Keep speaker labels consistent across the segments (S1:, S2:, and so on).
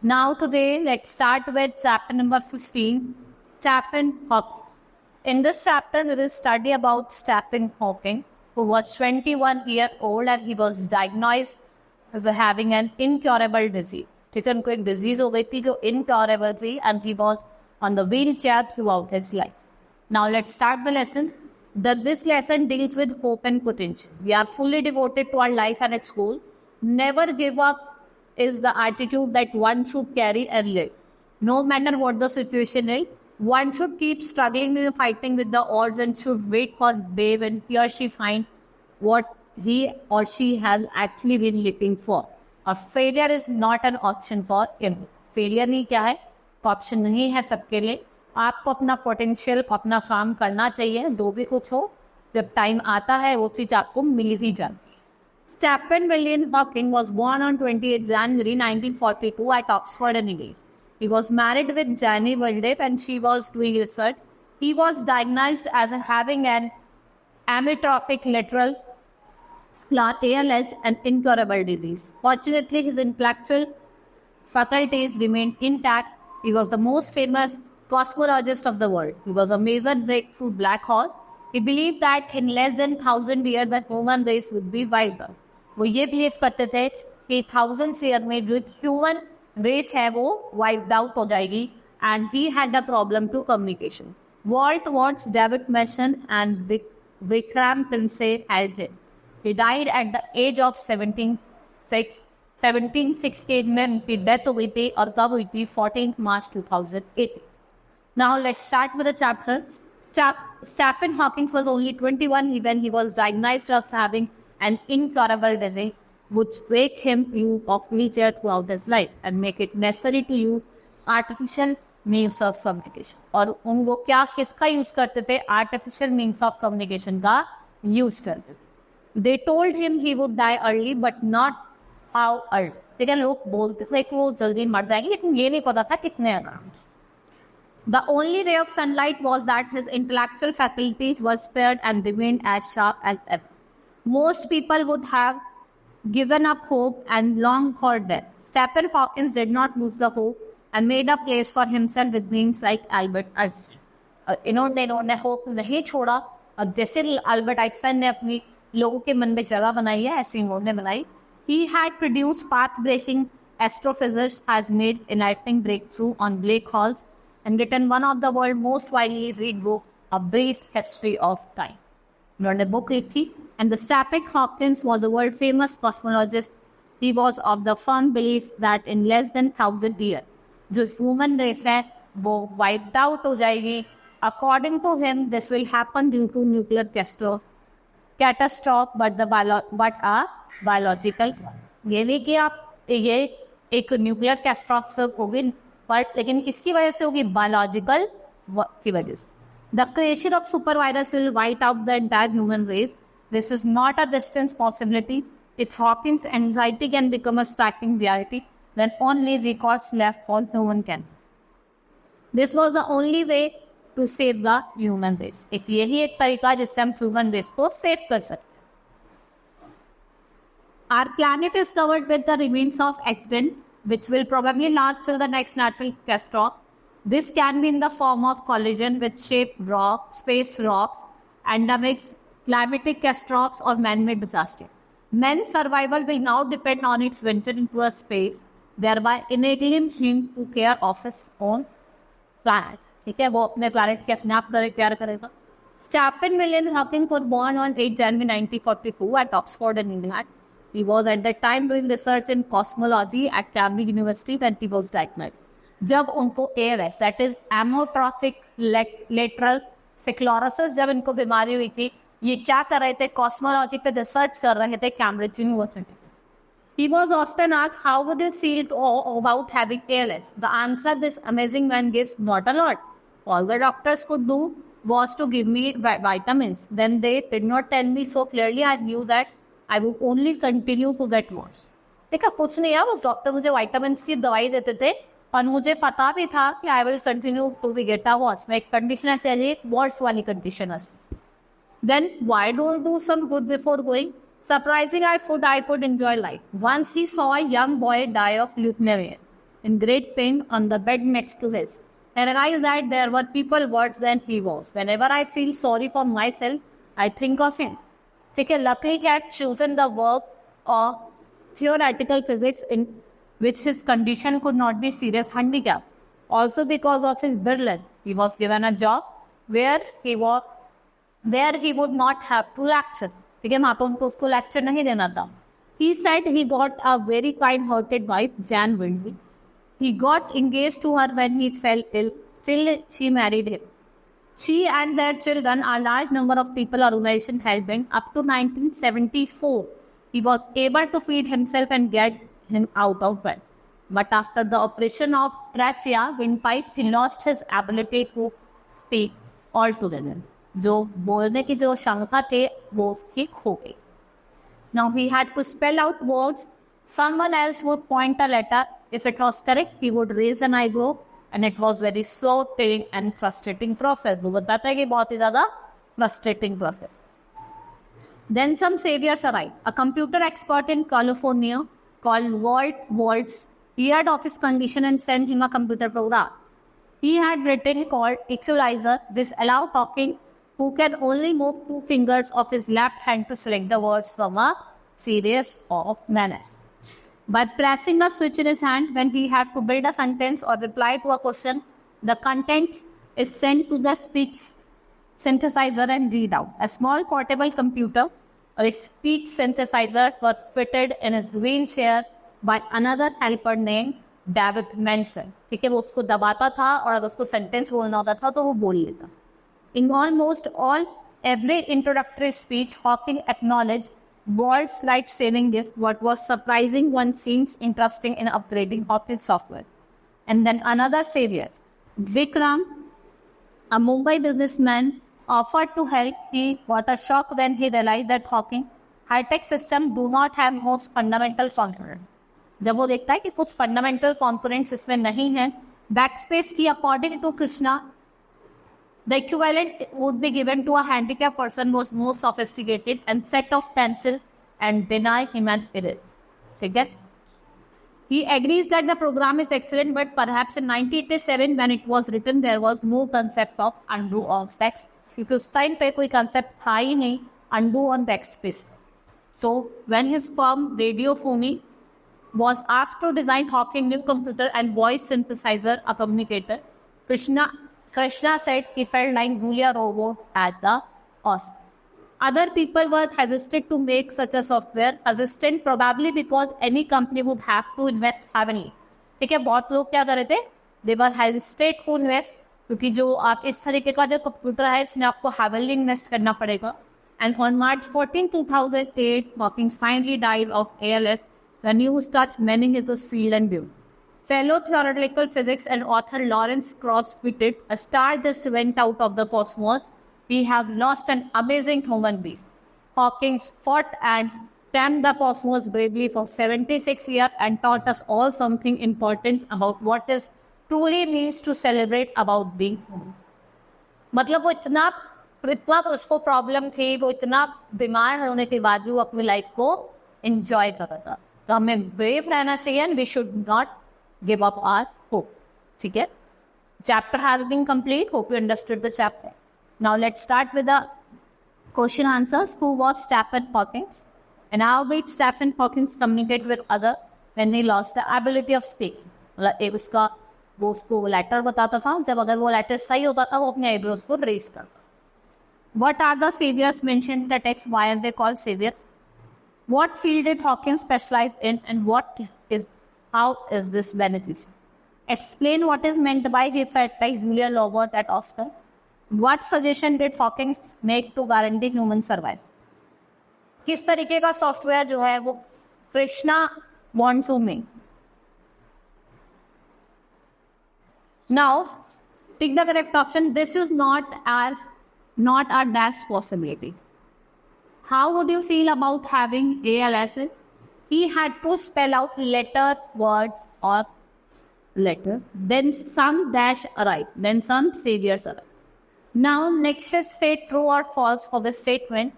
S1: Now today, let's start with chapter number 15, Stephen Hawking. In this chapter, we will study about Stephen Hawking, who was 21 years old and he was diagnosed with having an incurable disease. ठीक है, उनको एक disease हो गई थी जो incurable थी and he was on the wheelchair throughout his life. Now let's start the lesson. This lesson deals with hope and potential. We are fully devoted to our life and at school. Never give up is the attitude that one should carry and live. No matter what the situation is, one should keep struggling and fighting with the odds and should wait for day when he or she find what he or she has actually been looking for. Or failure is not an option for him. Failure नहीं क्या है? Option नहीं है सबके लिए. आपको अपना potential अपना काम करना चाहिए. जो भी कुछ हो, जब टाइम आता है वो चीज़ आपको मिल ही जाती. Stephen William Hawking was born on 28 January 1942 at Oxford, England. He was married with Janie Wildeff and she was doing research. He was diagnosed as having an amyotrophic lateral sclerosis, ALS, an incurable disease. Fortunately, his intellectual faculties remained intact. He was the most famous cosmologist of the world. He was a major breakthrough black hole. He believed that in less than 1,000 years the human race would be wiped out. वो ये believe करते थे कि 1000 year में जो human race है वो wiped out हो जाएगी. And he had a problem to communication. Walt Watts, David Mason and Vikram Prince helped him. He died at the age of 1768 में उनकी डेथ हो गई थी और कब हुई थी 14 March 2018. Now let's start with the chapter. Stephen Hawking was only 21 when he was diagnosed as having an incurable disease which make him use of wheelchair throughout his life and make it necessary to use artificial means of communication. और उनको क्या किसका use करते थे? Artificial means of communication का use करते थे. They told him he would die early but not how early. लेकिन लोग बोलते थे कि वो जल्दी मर जाएंगे, लेकिन ये नहीं पता था कितने आराम से. The only ray of sunlight was that his intellectual faculties were spared and remained as sharp as ever. Most people would have given up hope and longed for death. Stephen Hawking did not lose the hope and made a place for himself with names like Albert Einstein. इन्होंने hope नहीं छोड़ा और जैसे Albert Einstein ने अपनी लोगों के मन में जगह बनाई है ऐसे इन्होंने बनाई. He had produced path-breaking astrophysics, has made enlightening breakthrough on black holes, and written one of the world's most widely read book, A Brief History of Time. उन्होंने बुक लिखी थी. And the Stephen Hawking was the world famous cosmologist. He was of the firm belief that in less than 1,000 years, जो human race है वो wiped out हो जाएगी. According to him, this will happen due to nuclear catastrophe, but a biological. ये नहीं कि आप ये एक न्यूक्लियर कैटास्ट्रॉफ होगी, बट लेकिन किसकी वजह से होगी? बायोलॉजिकल की वजह से. The creation of super virus will wipe out the entire human race. This is not a distance possibility. If Hawking's anxiety can become a striking reality, then only records left for human can. This was the only way to save the human race. एक यही एक तरीका जिससे हम human race को save कर सकते. Our planet is covered with the remains of accident, which will probably last till the next natural catastrophe. This can be in the form of collision with shaped rocks, space rocks, endemics, climatic catastrophes, or man-made disaster. Man's survival will now depend on its venture into a space, thereby enabling him to care of his own planet. ठीक है, वो अपने planet के snap care करेगा. Stephen William Hawking was born on 8 January 1942 at Oxford, England. He was at that time doing research in cosmology at Cambridge University when he was diagnosed. जब उनको ALS, that is amyotrophic lateral sclerosis, जब इनको बीमारी हुई थी, ये क्या कर रहे थे? कॉस्मोलॉजी पे रिसर्च कर रहे थे Cambridge university. He was often asked, how would you feel about having ALS? The answer this amazing man gives, not a lot. All the doctors could do was to give me vitamins. Then they did not tell me so clearly. I knew that I would only continue to get worse. देखा, कुछ नहीं है, उस doctor मुझे vitamin की दवाई देते थे और मुझे पता भी था कि I will continue to be get a worse. मैं एक कंडीशन ऐसे है, एक वर्स वाली कंडीशन है. Then why don't do some good before going? Surprising I could enjoy life. Once he saw a young boy die of leukemia. in great pain on the bed next to his. I realized that there were people worse than he was. Whenever I feel sorry for myself, I think of him. Okay, luckily he had chosen the work of theoretical physics in which his condition could not be serious handicap. Also because of his brilliance, he was given a job where he would not have to lecture. Okay, वहाँ पे उनको उसको lecture नहीं देना था. He said he got a very kind-hearted wife, Jan Windley. He got engaged to her when he fell ill. Still, she married him. She and their children, a large number of people, organization helped him. Up to 1974, he was able to feed himself and get him out of bed. But after the operation of trachea windpipe, he lost his ability to speak altogether. जो बोलने की जो क्षमता थे वो उसकी खो गई. Now he had to spell out words. Someone else would point a letter. If it was correct, he would raise an eyebrow, and it was very slow, tiring, and frustrating process. वो बताता है कि बहुत ही ज़्यादा frustrating process. Then some saviors arrived. A computer expert in California called Walt Waltz heard of his condition and sent him a computer program. He had written called Equalizer. This allowed talking who can only move two fingers of his left hand to select the words from a series of menace. By pressing a switch in his hand when he had to build a sentence or reply to a question, the contents is sent to the speech synthesizer and read out. A small portable computer or a speech synthesizer were fitted in his wheelchair by another helper named David Manson. ठीक है, वो उसको दबाता था और अगर उसको sentence बोलना होता था तो वो बोल लेता. In almost every introductory speech, Hawking acknowledged Walt's life-saving gift. What was surprising one seems interesting in upgrading Hawking's software. And then another savior, Vikram, a Mumbai businessman, offered to help. He got a shock when he realized that Hawking high-tech systems do not have most fundamental components. जब वो देखता है कि कुछ fundamental components इसमें नहीं हैं, backspace की according to Krishna, the equivalent would be given to a handicapped person who was more sophisticated and set of pencil and deny him an error. Okay? He agrees that the program is excellent, but perhaps in 1987 when it was written, there was no concept of undo of backspace. क्योंकि उस time पे कोई concept था ही नहीं undo on backspace. So when his firm Radiophony was asked to design Hawking new computer and voice synthesizer, a communicator, Krishna said he felt like Julia Roberts at the Oscar. Other people were hesitant to make such a software. Hesitant probably because any company would have to invest heavily. ठीक है, बहुत लोग क्या कर रहे थे? They were hesitant to invest क्योंकि जो आप इस तरीके का जो कंप्यूटर है इसमें आपको heavily invest करना पड़ेगा. And on March 14, 2008, Hawking finally died of ALS. The news touched many in his field and view. Fellow theoretical physics and author Lawrence Krauss tweeted, "A star just went out of the cosmos. We have lost an amazing human being." Hawking fought and tamed the cosmos bravely for 76 years and taught us all something important about what it truly means to celebrate about being human. मतलब वो इतना उसको problem थी, वो इतना बीमार होने के बाद भी वो अपनी लाइफ को एंजॉय कर रहा था. तो हमें ब्रेव रहना चाहिए and we should not give up our hope. ठीक है? Chapter has been complete. Hope you understood the chapter. Now let's start with the question answers. Who was Stephen Hawking? And how did Stephen Hawking communicate with others when he lost the ability of speaking? मतलब एक उसका वो उसको letter बताता था, जब अगर वो लेटर सही होता था वो अपने आईब्रोज को रेस करता. What are the saviors mentioned in the text? Why are they called saviors? What field did Hawking specialize in, and how is this beneficial? Explain what is meant by he felt like Julia Roberts at Oscar. What suggestion did Hawking make to guarantee human survival? किस तरीके का software जो है वो Krishna wants to make? Now, pick the correct option. This is not a dash possibility. How would you feel about having ALS? He had to spell out words or letters. Then some dash arrived. Then some saviors arrived. Now, next is state true or false for the statement.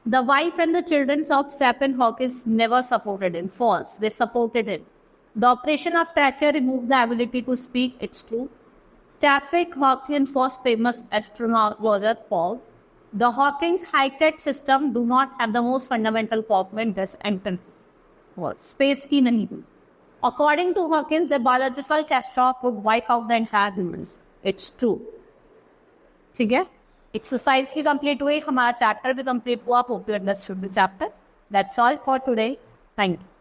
S1: The wife and the children of Stephen Hawking never supported him. False. They supported him. The operation of fracture removed the ability to speak. It's true. Staphylococcus first famous astronaut Roger Paul. The Hawking's high-tech system do not have the most fundamental component this enter space की नहीं हुई. According to Hawkins, the biological catastrophe would wipe out the entire humans. It's true. ठीक है? Exercise की complete हुई, हमारा chapter भी complete हुआ. Hope you understood the chapter. That's all for today. Thank you.